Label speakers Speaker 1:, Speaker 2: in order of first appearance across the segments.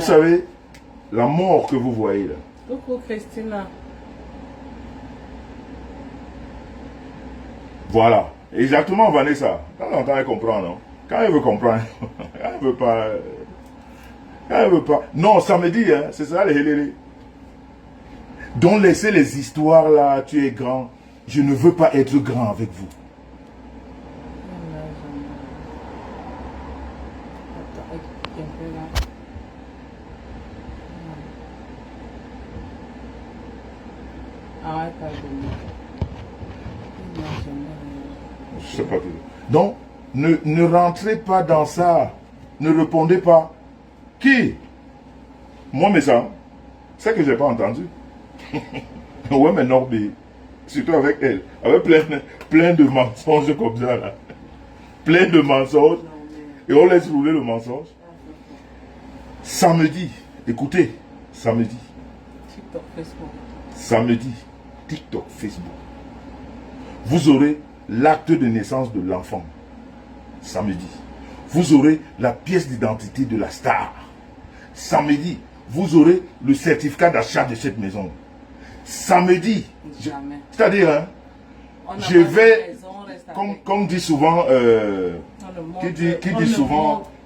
Speaker 1: Vous savez, la mort que vous voyez là.
Speaker 2: Coucou Christina.
Speaker 1: Voilà. Exactement, Vanessa. Quand elle comprend, non? Quand elle veut comprendre, elle veut pas. Elle veut pas. Non, ça me dit, hein, c'est ça les hélélés. Donc laissez les histoires là, tu es grand. Je ne veux pas être grand avec vous. Je sais pas. Donc, ne rentrez pas dans ça. Ne répondez pas. Qui? Moi, mais ça, c'est que je n'ai pas entendu. Ouais, mais Norby, surtout avec elle, avec plein de mensonges comme ça, là. Plein de mensonges. Et on laisse rouler le mensonge. Samedi, écoutez, samedi.
Speaker 2: TikTok, Facebook.
Speaker 1: Samedi, TikTok, Facebook. Vous aurez l'acte de naissance de l'enfant. Samedi. Vous aurez la pièce d'identité de la star. Samedi, vous aurez le certificat d'achat de cette maison. Samedi, c'est-à-dire, hein, je vais, comme dit souvent,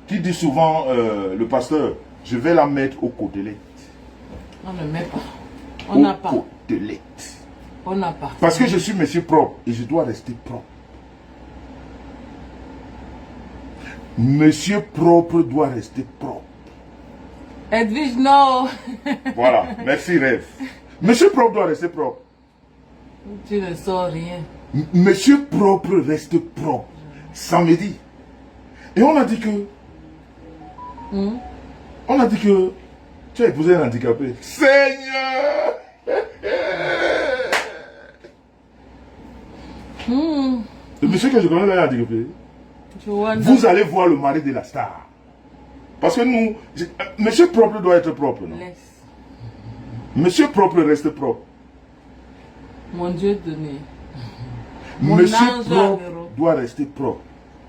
Speaker 1: qui dit souvent le pasteur, je vais la mettre aux côtelettes.
Speaker 2: On ne met pas. On n'a pas.
Speaker 1: Côtelettes.
Speaker 2: On n'a pas.
Speaker 1: Parce que je suis monsieur propre et je dois rester propre. Monsieur propre doit rester propre.
Speaker 2: Edwige, non.
Speaker 1: Voilà, merci Rêve. Monsieur propre doit rester propre.
Speaker 2: Tu ne sors rien.
Speaker 1: Monsieur propre reste propre. Samedi. Et on a dit que... On a dit que... Tu as épousé un handicapé. Seigneur. Le monsieur que je connais là est handicapé. Vous allez voir le mari de la star. Parce que nous... Monsieur propre doit être propre, non? Monsieur propre reste propre.
Speaker 2: Mon Dieu donné.
Speaker 1: Monsieur propre doit rester propre.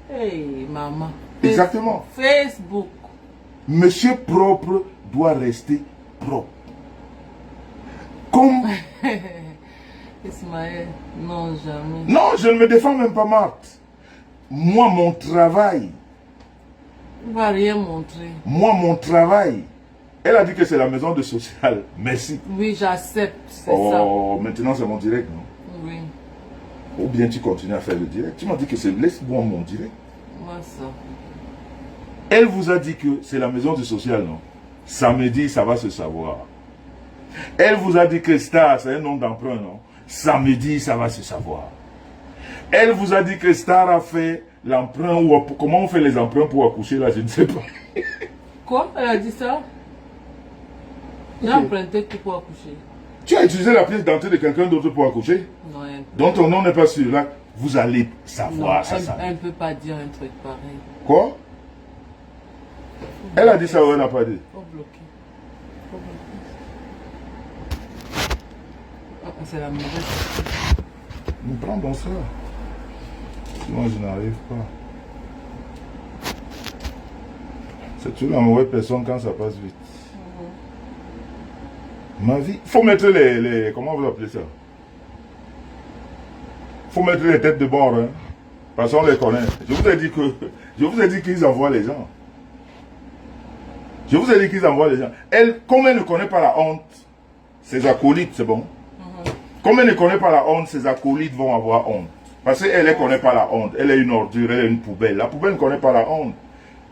Speaker 2: Hey, maman.
Speaker 1: Exactement.
Speaker 2: Facebook.
Speaker 1: Monsieur propre doit rester propre. Comme...
Speaker 2: Ismaël, non, jamais.
Speaker 1: Non, je ne me défends même pas, Marthe. Moi, mon travail...
Speaker 2: On ne va rien montrer.
Speaker 1: Moi, mon travail... Elle a dit que c'est la maison de social. Merci.
Speaker 2: Oui, j'accepte. C'est ça.
Speaker 1: Oh, maintenant c'est mon direct, non?
Speaker 2: Oui.
Speaker 1: Ou bien tu continues à faire le direct. Tu m'as dit que c'est laisse-moi mon direct.
Speaker 2: Moi, ça.
Speaker 1: Elle vous a dit que c'est la maison du social, non? Samedi, ça va se savoir. Elle vous a dit que Star, c'est un nom d'emprunt, non? Samedi, ça va se savoir. Elle vous a dit que Star a fait l'emprunt, ou comment on fait les emprunts pour accoucher, là, je ne sais pas.
Speaker 2: Quoi? Elle a dit ça? J'ai emprunté tout pour accoucher.
Speaker 1: Tu as utilisé la pièce d'entrée de quelqu'un d'autre pour accoucher?
Speaker 2: Non,
Speaker 1: donc ton nom n'est pas sûr, là. Vous allez savoir ça.
Speaker 2: Elle ne peut pas dire un truc pareil.
Speaker 1: Quoi? Elle a dit ça ou elle n'a pas dit?
Speaker 2: Faut bloquer. C'est la mauvaise.
Speaker 1: Nous prends ça. Sinon je n'arrive pas. C'est toujours la mauvaise personne quand ça passe vite. Ma vie. Faut mettre les... Comment vous appelez ça? Faut mettre les têtes de bord, hein. Parce qu'on les connaît. Je vous ai dit que... Je vous ai dit qu'ils envoient les gens. Je vous ai dit qu'ils envoient les gens. Elle, comme elle ne connaît pas la honte, ses acolytes, c'est bon. Comme elle ne connaît pas la honte, ses acolytes vont avoir honte. Parce qu'elle ne connaît pas la honte. Elle est une ordure, elle est une poubelle. La poubelle ne connaît pas la honte.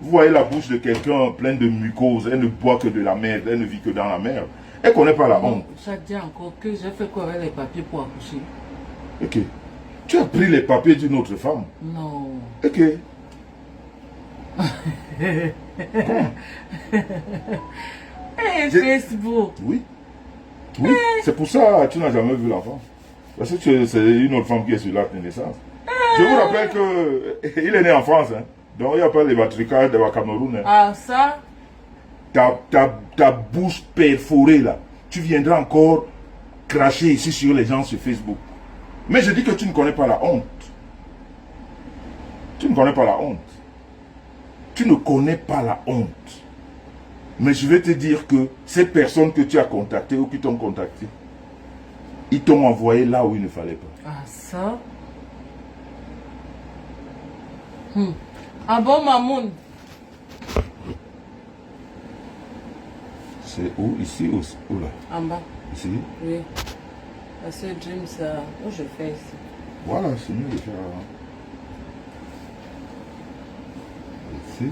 Speaker 1: Vous voyez la bouche de quelqu'un pleine de mucose. Elle ne boit que de la merde. Elle ne vit que dans la merde. Elle ne connaît pas la honte.
Speaker 2: Ça dit encore que j'ai fait quoi avec les papiers pour accoucher?
Speaker 1: Ok. Tu as pris les papiers d'une autre femme?
Speaker 2: Non.
Speaker 1: Ok.
Speaker 2: Hey, Facebook.
Speaker 1: Oui. Oui. C'est pour ça que tu n'as jamais vu l'enfant. Parce que c'est une autre femme qui est sur l'acte de naissance. Je vous rappelle qu'il est né en France. Hein. Donc il n'y a pas les batricades de Cameroun. Hein.
Speaker 2: Ah, ça?
Speaker 1: Ta bouche perforée là, tu viendras encore cracher ici sur les gens sur Facebook. Mais je dis que tu ne connais pas la honte. Tu ne connais pas la honte. Tu ne connais pas la honte. Mais je vais te dire que ces personnes que tu as contactées ou qui t'ont contacté, ils t'ont envoyé là où il ne fallait pas.
Speaker 2: Ah, ça. Ah bon, Mamoun?
Speaker 1: C'est où? Ici ou où là?
Speaker 2: En bas.
Speaker 1: Ici?
Speaker 2: Oui. Parce que Dream, ça. Où je fais ici?
Speaker 1: Voilà, c'est mieux de faire. Ici?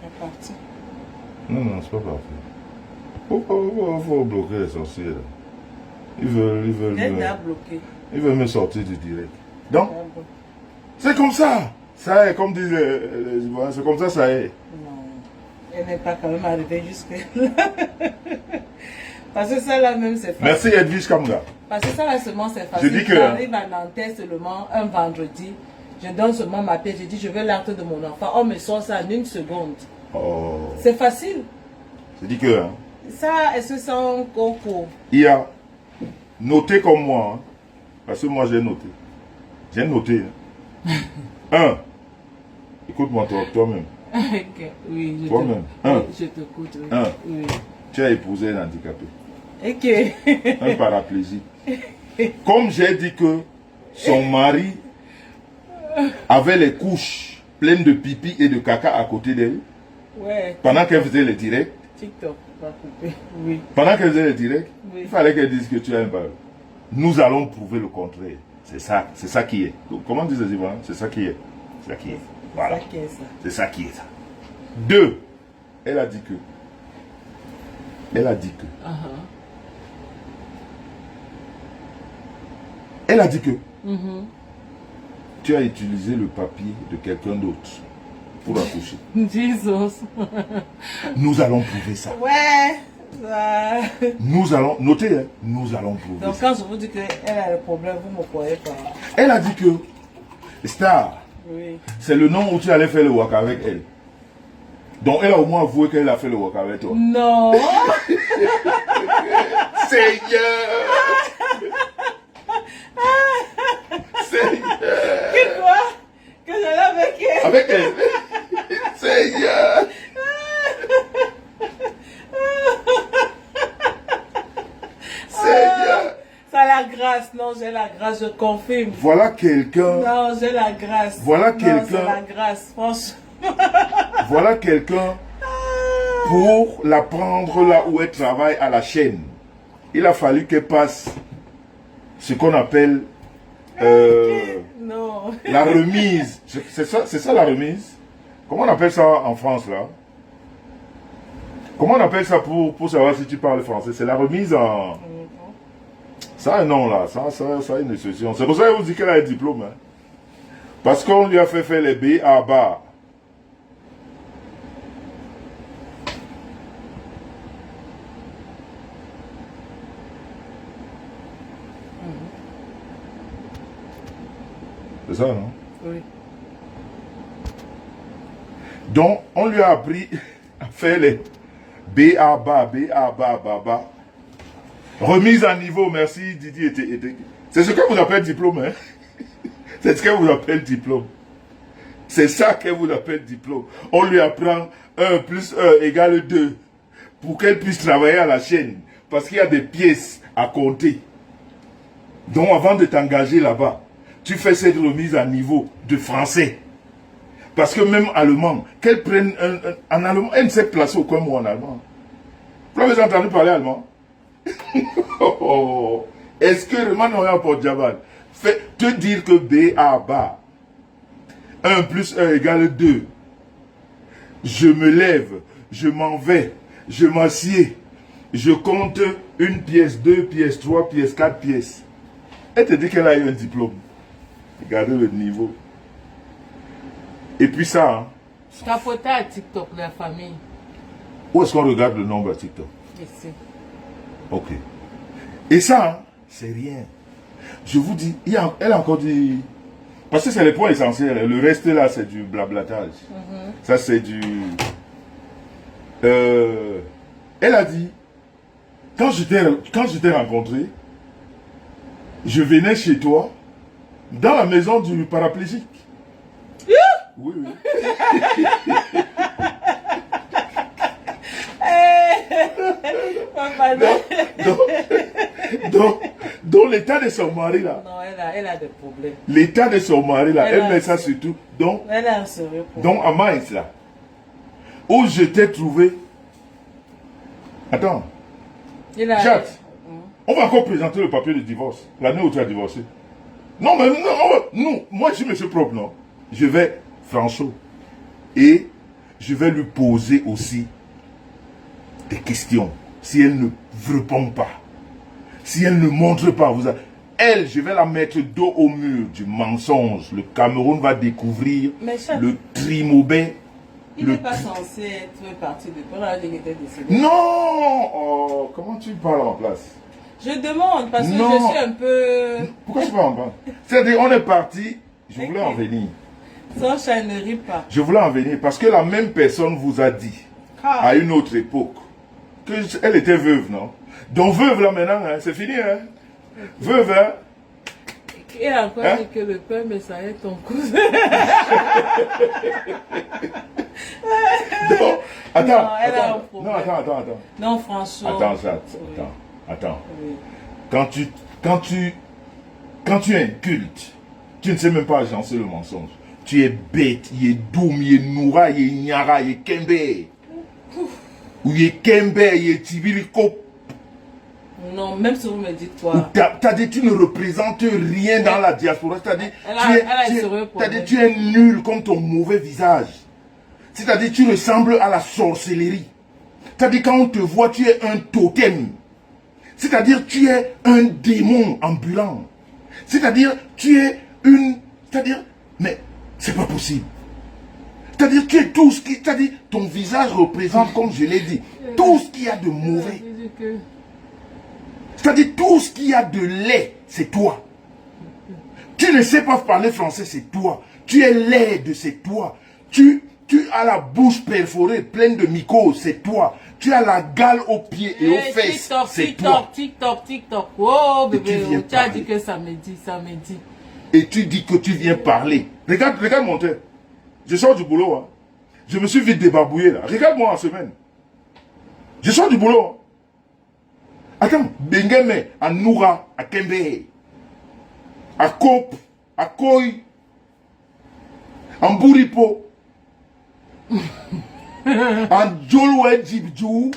Speaker 2: C'est parti.
Speaker 1: Non, non, c'est pas parfait. Faut bloquer les sorciers là. Ils veulent
Speaker 2: Bloqué.
Speaker 1: ils veulent me sortir du direct. Donc,
Speaker 2: Ah bon.
Speaker 1: c'est comme ça. Ça est, comme disent les Ivoiriens, c'est comme ça est.
Speaker 2: Non. Elle n'est pas quand même arrivée jusque là. Parce que ça là même c'est facile.
Speaker 1: Merci Edwige Kamga.
Speaker 2: Parce que ça là seulement c'est facile.
Speaker 1: Je dis que-
Speaker 2: J'arrive à Nanterre seulement un vendredi. Je donne seulement ma pièce. Je dis je veux l'acte de mon enfant. On me sort ça en une seconde.
Speaker 1: Oh.
Speaker 2: C'est facile.
Speaker 1: Je dis que, hein,
Speaker 2: Ça, est-ce que c'est un concours?
Speaker 1: il y a noté comme moi, hein, parce que moi j'ai noté. J'ai noté. Hein. Écoute-moi toi-même.
Speaker 2: Ok, oui, je
Speaker 1: Toi-même.
Speaker 2: te,
Speaker 1: Un.
Speaker 2: oui, je t'écoute. Oui.
Speaker 1: Un.
Speaker 2: Oui.
Speaker 1: Tu as épousé un handicapé,
Speaker 2: Ok.
Speaker 1: un paraplégique. Comme j'ai dit que son mari avait les couches pleines de pipi et de caca à côté d'elle,
Speaker 2: Ouais.
Speaker 1: pendant qu'elle faisait les directs,
Speaker 2: TikTok va couper. Oui.
Speaker 1: pendant qu'elle faisait les directs,
Speaker 2: Oui.
Speaker 1: il fallait qu'elle dise que tu as un paraplégique. Nous allons prouver le contraire. C'est ça qui est. Donc, comment disent les Ivoiriens? C'est ça qui est. C'est ça qui est. Voilà.
Speaker 2: Ça qui est ça.
Speaker 1: C'est ça qui est ça. Deux, elle a dit que. Elle a dit que. Elle a dit que. Tu as utilisé le papier de quelqu'un d'autre pour accoucher.
Speaker 2: Jesus.
Speaker 1: Nous allons prouver ça.
Speaker 2: Ouais. Ça...
Speaker 1: Nous allons, notez, hein, nous allons prouver
Speaker 2: Donc
Speaker 1: ça.
Speaker 2: quand je vous dis qu'elle a le problème, vous ne me croyez pas.
Speaker 1: Elle a dit que Star,
Speaker 2: Oui.
Speaker 1: c'est le nom où tu allais faire le work avec elle. Donc elle a au moins avoué qu'elle a fait le work avec toi.
Speaker 2: Non.
Speaker 1: Seigneur! Seigneur!
Speaker 2: Que quoi? Que j'allais avec elle.
Speaker 1: Avec elle. Seigneur! Seigneur!
Speaker 2: Ça a la grâce. Non, j'ai la grâce, je confirme.
Speaker 1: Voilà quelqu'un.
Speaker 2: Non, j'ai la grâce.
Speaker 1: Voilà
Speaker 2: Non,
Speaker 1: quelqu'un.
Speaker 2: c'est la grâce, franchement.
Speaker 1: Voilà quelqu'un pour la prendre là où elle travaille à la chaîne. Il a fallu qu'elle passe ce qu'on appelle
Speaker 2: Non.
Speaker 1: la remise. C'est ça la remise? Comment on appelle ça en France là? Comment on appelle ça pour savoir si tu parles français? C'est la remise en... Ça a un nom là, ça a une exception. C'est pour ça que vous dites qu'elle a un diplôme. Hein. Parce qu'on lui a fait faire les B à bas. C'est ça, non?
Speaker 2: Oui.
Speaker 1: Donc, on lui a appris à faire les B à bas, baba. Remise à niveau, merci Didier. C'est ce que vous appelez diplôme, hein? C'est ce qu'elle vous appelle diplôme. C'est ça qu'elle vous appelle diplôme. On lui apprend 1 plus 1 égale 2 pour qu'elle puisse travailler à la chaîne. Parce qu'il y a des pièces à compter. Donc, avant de t'engager là-bas, tu fais cette remise à niveau de français. Parce que même allemand, qu'elle prenne en allemand, elle ne sait placer aucun mot en allemand. Vous avez entendu parler allemand? Est-ce que le man n'a pas Jabal fait te dire que B à bas 1 plus 1 égale 2. Je me lève, je m'en vais, je m'assieds, je compte 1 pièce, 2 pièces, 3 pièces, 4 pièces. Elle te dit qu'elle a eu un diplôme. Regardez le niveau. Et puis ça, hein,
Speaker 2: Capoter à TikTok, la famille.
Speaker 1: où est-ce qu'on regarde le nombre à TikTok?
Speaker 2: Ici.
Speaker 1: Ok. Et ça, hein, c'est rien. Je vous dis, elle a encore dit... Parce que c'est les points essentiels. Le reste là, c'est du blablatage. Ça, c'est du... Elle a dit, quand je t'ai rencontré, je venais chez toi, dans la maison du paraplégique. Oui, oui. Donc l'état de son mari là.
Speaker 2: Non, elle a des problèmes.
Speaker 1: L'état de son mari là,
Speaker 2: Elle
Speaker 1: elle
Speaker 2: a
Speaker 1: met ça
Speaker 2: un-
Speaker 1: sur tout. Donc,
Speaker 2: Elle a un sérieux problème.
Speaker 1: donc à Maïs là, où je t'ai trouvé. Attends,
Speaker 2: Il a...
Speaker 1: Jacques, on va encore présenter le papier de divorce, l'année où tu as divorcé. Non, mais non, moi je me suis propre, non. Je vais, François, et je vais lui poser aussi des questions. Si elle ne répond pas, si elle ne montre pas, elle, je vais la mettre dos au mur du mensonge. Le Cameroun va découvrir
Speaker 2: Mais Jacques,
Speaker 1: le trimobé.
Speaker 2: il n'est pas censé être parti de toi, là, il était décédé.
Speaker 1: Non, oh, comment tu parles en place?
Speaker 2: Je demande parce que
Speaker 1: Non.
Speaker 2: je suis un peu...
Speaker 1: Pourquoi tu parles en place? C'est-à-dire, on est parti, je voulais en venir.
Speaker 2: Son chat ne rit pas.
Speaker 1: Je voulais en venir parce que la même personne vous a dit,
Speaker 2: Ah.
Speaker 1: à une autre époque, qu'elle était veuve, non? Donc veuve là maintenant, hein, c'est fini, hein? Veuve, hein?
Speaker 2: Et encore
Speaker 1: Hein?
Speaker 2: dit que le père Messa est ton cousin.
Speaker 1: Donc, attends,
Speaker 2: Non, elle a un
Speaker 1: attends,
Speaker 2: problème.
Speaker 1: non, attends.
Speaker 2: Non, François.
Speaker 1: Attends, Jacques,
Speaker 2: Oui.
Speaker 1: attends.
Speaker 2: Oui.
Speaker 1: Quand tu es un culte, tu ne sais même pas agencer le mensonge. Tu es bête, il est doum, il est noura, il est ignara, il est kembe. Ou il est kembe, il est tibiliko.
Speaker 2: Non, même si vous me dites quoi.
Speaker 1: T'as dit tu ne représentes rien dans la diaspora. C'est-à-dire
Speaker 2: Elle a un sérieux problème.
Speaker 1: tu es nul comme ton mauvais visage. C'est-à-dire tu ressembles à la sorcellerie. C'est-à-dire quand on te voit, tu es un totem. C'est-à-dire tu es un démon ambulant. C'est-à-dire tu es une... C'est-à-dire... Mais c'est pas possible. C'est-à-dire tu es tout ce qui... C'est-à-dire ton visage représente, comme je l'ai dit, tout ce qu'il y a de mauvais. C'est-à-dire tout ce qu'il y a de laid, c'est toi. Tu ne sais pas parler français, c'est toi. Tu es laid, c'est toi. Tu as la bouche perforée, pleine de mycoses, c'est toi. Tu as la gale aux pieds et aux fesses, c'est toi.
Speaker 2: TikTok. Oh
Speaker 1: Et tu
Speaker 2: bébé,
Speaker 1: viens
Speaker 2: tu as
Speaker 1: parler.
Speaker 2: dit que samedi.
Speaker 1: Et tu dis que tu viens parler. Regarde mon tête. Je sors du boulot. Hein. Je me suis vite débarbouillé là. Regarde-moi en semaine. Je sors du boulot. Hein. Attends, Bengeme, à Noura, à Kembe, à Kop, à Koi, à Mburipo, à Jolwe Djibdjou,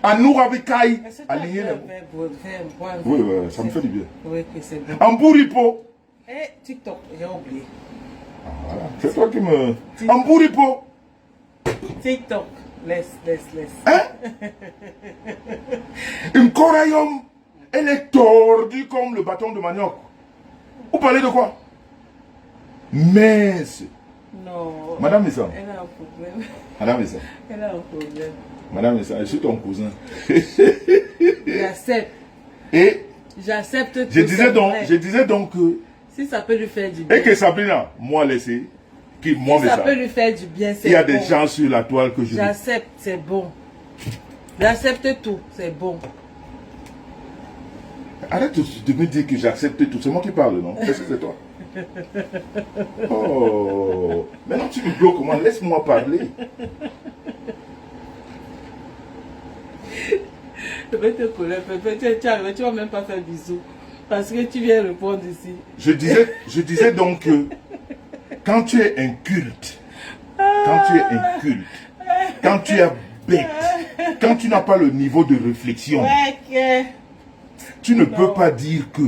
Speaker 1: à Noura Bekai, à Ligne. Oui, ça me fait du bien.
Speaker 2: Oui, que c'est bon.
Speaker 1: À Mburipo.
Speaker 2: Eh, TikTok, j'ai oublié.
Speaker 1: Voilà. C'est toi qui me... À Mburipo.
Speaker 2: TikTok, laisse.
Speaker 1: Hein? Une coraillum, elle est tordue comme le bâton de manioc. Vous parlez de quoi? Mince.
Speaker 2: Non.
Speaker 1: Madame Issa.
Speaker 2: Elle a un problème.
Speaker 1: Madame Issa.
Speaker 2: Elle a un problème.
Speaker 1: Madame Issa, je suis ton cousin.
Speaker 2: J'accepte.
Speaker 1: Et
Speaker 2: J'accepte
Speaker 1: je
Speaker 2: tout
Speaker 1: disais
Speaker 2: ça,
Speaker 1: donc,
Speaker 2: vrai.
Speaker 1: je disais donc que...
Speaker 2: Si ça peut lui faire du bien.
Speaker 1: Et que Sabrina, moi laissé, qui moi
Speaker 2: Si
Speaker 1: mais
Speaker 2: ça
Speaker 1: ça.
Speaker 2: peut lui faire du bien, c'est
Speaker 1: Il y a
Speaker 2: bon.
Speaker 1: des gens sur la toile que je...
Speaker 2: J'accepte, c'est bon. J'accepte tout, c'est bon.
Speaker 1: Arrête de me dire que j'accepte tout. C'est moi qui parle, non? Est-ce que c'est toi? Oh, maintenant tu me bloques comment? Laisse-moi parler.
Speaker 2: Je vais te coller, tu arrives, tu vas même pas faire bisous. Parce que tu viens répondre ici.
Speaker 1: Je disais donc que quand tu es un culte, quand tu es bête, quand tu n'as pas le niveau de réflexion,
Speaker 2: Ouais,
Speaker 1: tu ne peux pas dire que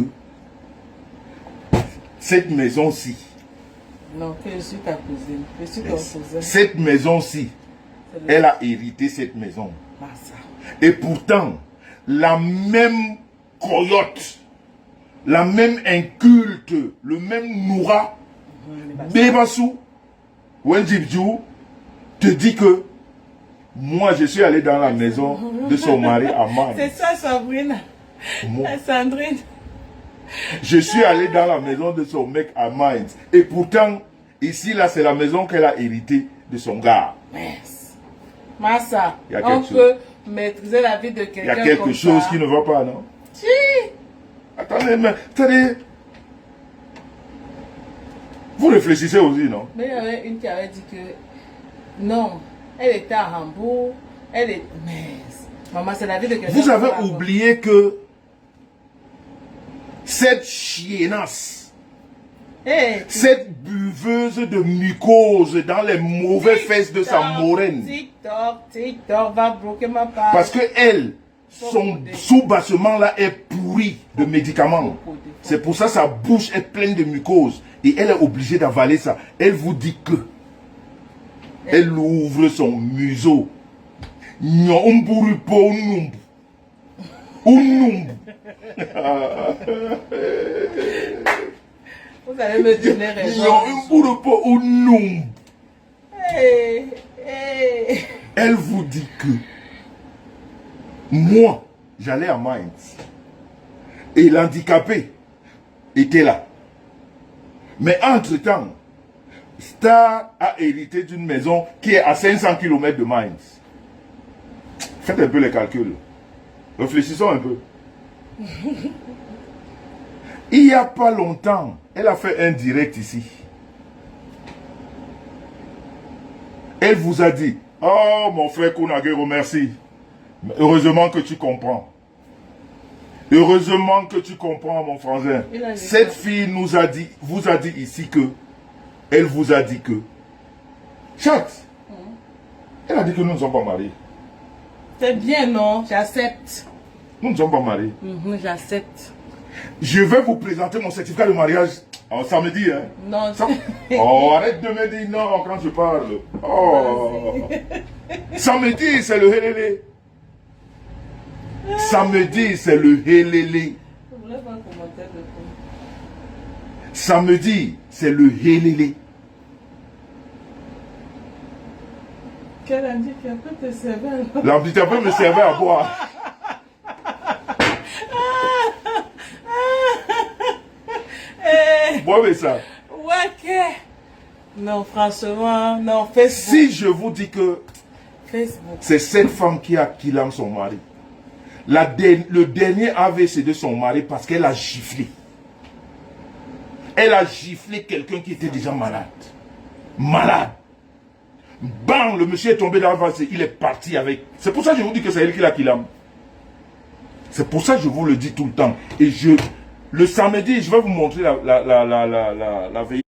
Speaker 1: cette maison-ci,
Speaker 2: non, que je suis ta cousine. Je suis ton cousin.
Speaker 1: cette maison-ci,
Speaker 2: C'est le-
Speaker 1: elle a hérité cette maison.
Speaker 2: Massa.
Speaker 1: Et pourtant, la même coyote, la même inculte, le même noura, Bébassou, Wenjibdjou, te dit que moi je suis allé dans la maison de son mari à Maïs.
Speaker 2: C'est ça, Sabrina.
Speaker 1: Moi,
Speaker 2: Sandrine.
Speaker 1: je suis allé dans la maison de son mec à Maïs. Et pourtant, ici là, c'est la maison qu'elle a héritée de son gars.
Speaker 2: Mince. Massa,
Speaker 1: Il y a
Speaker 2: on
Speaker 1: quelque
Speaker 2: peut maîtriser la vie de quelqu'un.
Speaker 1: Il y a quelque
Speaker 2: comme
Speaker 1: chose
Speaker 2: ça.
Speaker 1: qui ne va pas, non?
Speaker 2: Si.
Speaker 1: Attendez, mais, attendez. Vous réfléchissez aussi, non?
Speaker 2: Mais il y avait une qui avait dit que non, elle était à Hambourg, elle est mince. Maman, c'est la vie de quelqu'un.
Speaker 1: Vous avez oublié que cette chiennasse,
Speaker 2: hey,
Speaker 1: cette buveuse de mucose dans les mauvaises fesses de sa moraine,
Speaker 2: TikTok va bloquer ma page.
Speaker 1: parce que elle, son sous-bassement là est pourri de médicaments. C'est pour ça sa bouche est pleine de mucose. Et elle est obligée d'avaler ça. Elle vous dit que elle ouvre son museau. Vous
Speaker 2: allez me donner raison. Hey, hey.
Speaker 1: Elle vous dit que moi, j'allais à Mainz et l'handicapé était là. Mais entre-temps, Star a hérité d'une maison qui est à 500 km de Mainz. Faites un peu les calculs. Réfléchissons un peu. Il n'y a pas longtemps, elle a fait un direct ici. Elle vous a dit, oh mon frère Kounagero, merci. Heureusement que tu comprends. Heureusement que tu comprends, mon frangin. Cette fille nous a dit, vous a dit ici que, elle vous a dit que, chat, elle a dit que nous ne sommes pas mariés.
Speaker 2: C'est bien, non? J'accepte.
Speaker 1: Nous ne sommes pas mariés.
Speaker 2: J'accepte.
Speaker 1: Je vais vous présenter mon certificat de mariage samedi. Hein.
Speaker 2: Non,
Speaker 1: oh, arrête de me dire non quand je parle. Oh. Samedi, c'est le hélélé. Samedi, c'est le hélélé. Samedi, c'est le hélélé.
Speaker 2: Quel handicapé te servait?
Speaker 1: L'handicapé me servait à boire. Boivez ça.
Speaker 2: Ouais, non, franchement, non, Facebook.
Speaker 1: Si je vous dis que c'est cette femme qui a killé son mari. Le dernier AVC de son mari parce qu'elle a giflé. Elle a giflé quelqu'un qui était déjà malade. Malade. Bang, le monsieur est tombé dans l'AVC. Il est parti avec. C'est pour ça que je vous dis que c'est elle qui l'a killé. C'est pour ça que je vous le dis tout le temps. Et le samedi, je vais vous montrer la veille.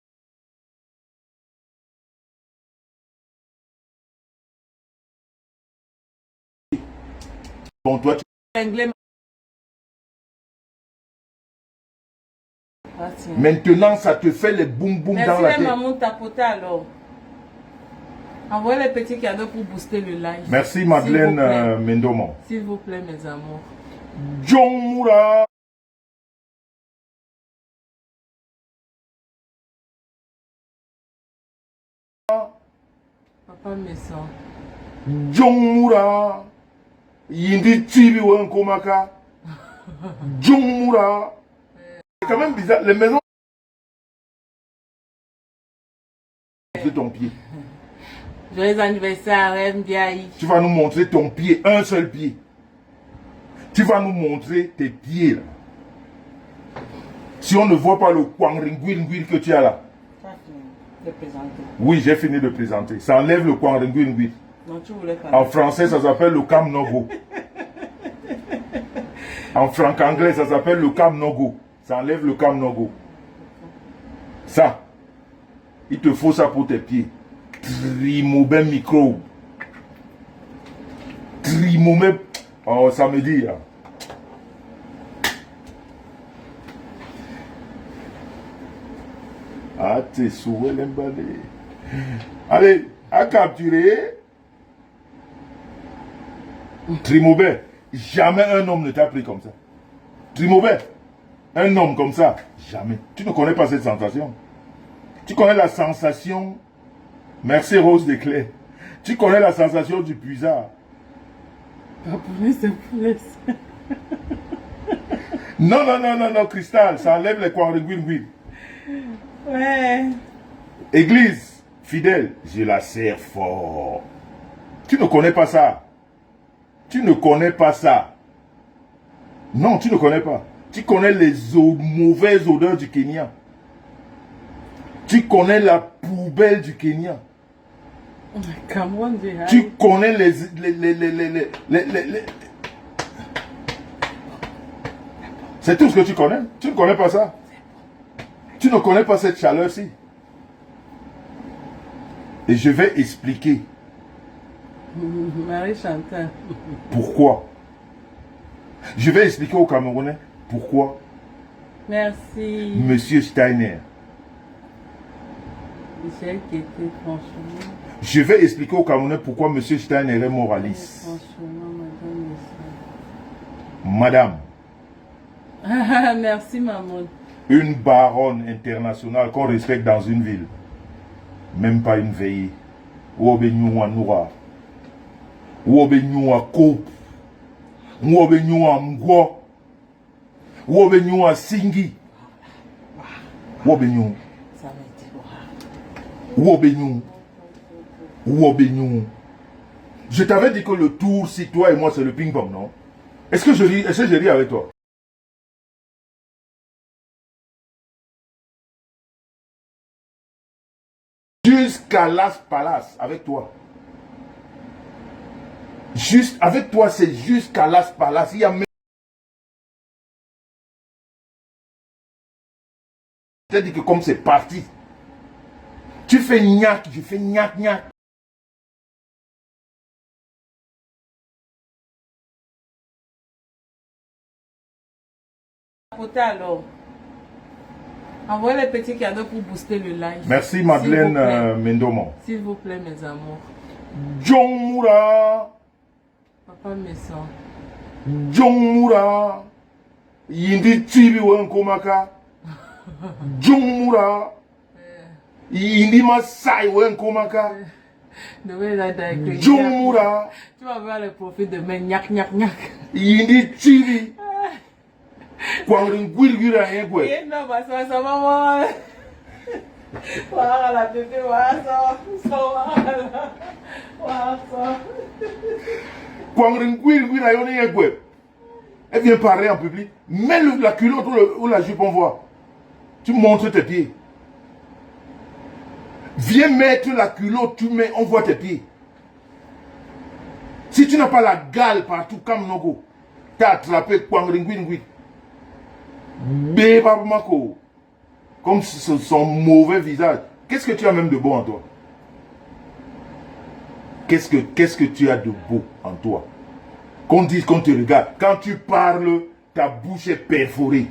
Speaker 1: Bon, toi, tu... Maintenant, ça te fait les boum boum dans la tête.
Speaker 2: Merci maman tapoter alors. Envoyez les petits cadeaux pour booster le live.
Speaker 1: Merci Madeleine Mendomo.
Speaker 2: S'il vous plaît, mes amours.
Speaker 1: John Moura.
Speaker 2: Papa me sent.
Speaker 1: John Moura. Yindi Tibi Wankomaka. John Moura. C'est quand même bizarre. Les maisons. De ton pied.
Speaker 2: Joyeux anniversaire, Mbiaï.
Speaker 1: Tu vas nous montrer ton pied, un seul pied. Tu vas nous montrer tes pieds là. Si on ne voit pas le kwangringwil que tu as là.
Speaker 2: Tu as fini de présenter.
Speaker 1: Oui, j'ai fini de présenter. Ça enlève le kwangringwil.
Speaker 2: Non, tu voulais pas.
Speaker 1: En français, ça s'appelle le Cam Nogo. En franc-anglais, ça s'appelle le Cam Nogo. Ça enlève le Cam Nogo. Ça. Il te faut ça pour tes pieds. Trimobé micro. Trimobé. Oh, samedi. Là. Ah, t'es sourd, l'emballé. Allez, à capturer. Trimobé. Jamais un homme ne t'a pris comme ça. Trimobé. Un homme comme ça. Jamais. Tu ne connais pas cette sensation. Tu connais la sensation. Merci Rose Desclés. Tu connais la sensation du puisard. Non, non, non, non, non, Cristal, ça enlève les kwangringwil.
Speaker 2: Ouais.
Speaker 1: Église, fidèle, je la serre fort. Tu ne connais pas ça. Tu ne connais pas ça. Non, tu ne connais pas. Tu connais les mauvaises odeurs du Kenya. Tu connais la poubelle du Kenya.
Speaker 2: Cameroun,
Speaker 1: tu connais C'est tout ce que tu connais. Tu ne connais pas ça. Tu ne connais pas cette chaleur-ci. Et je vais expliquer.
Speaker 2: Marie Chantal.
Speaker 1: Pourquoi. Je vais expliquer aux Camerounais pourquoi.
Speaker 2: Merci.
Speaker 1: Monsieur Steiner.
Speaker 2: Michel qui était franchement.
Speaker 1: Je vais expliquer aux Camerounais pourquoi Monsieur Steiner est moraliste.
Speaker 2: Franchement, madame.
Speaker 1: Madame.
Speaker 2: Merci, maman.
Speaker 1: Une baronne internationale qu'on respecte dans une ville. Même pas une veillée. Ou obéions à Noura. Ou obéions à Coupe. Ou obéions à Mgwa. Ou obéions à Singi. Ou obéions.
Speaker 2: Ça m'a été
Speaker 1: Ou obéions. Ou obéions. Je t'avais dit que le tour, si toi et moi, c'est le ping-pong, non? Est-ce que je ris avec toi? Jusqu'à Las Palais avec toi. Juste avec toi, c'est jusqu'à Las Palais. Il y a même. C'est-à-dire que comme c'est parti, tu fais gnac, je fais gnac, gnac.
Speaker 2: Alors, envoyez les petits cadeaux pour booster le live.
Speaker 1: Merci Madeleine Mendomon.
Speaker 2: S'il vous plaît, mes amours.
Speaker 1: John Moura.
Speaker 2: Papa me sent.
Speaker 1: John Moura. Yindi Tibi Wenkomaka. John Moura. Yindi Masai Wenkomaka. John Moura.
Speaker 2: Tu vas voir le profit de mes gnac, gnac, gnac.
Speaker 1: Yindi Tibi. Kwangrin Gwilgira Yegwe.
Speaker 2: Non, bah ça maman. Voilà la bébé, voilà ça. Voilà ça.
Speaker 1: Kwangrin Gwilgira Yegwe. Elle vient parler en public. Mets la culotte ou la jupe, on voit. Tu montres tes pieds. Viens mettre la culotte, tu mets, on voit tes pieds. Si tu n'as pas la gale partout, comme Nogo, tu as attrapé Kwangrin Gwilgira. Béba Mako. Comme son mauvais visage. Qu'est-ce que tu as même de beau en toi? Qu'est-ce que tu as de beau en toi? Qu'on dise qu'on te regarde. Quand tu parles, ta bouche est perforée.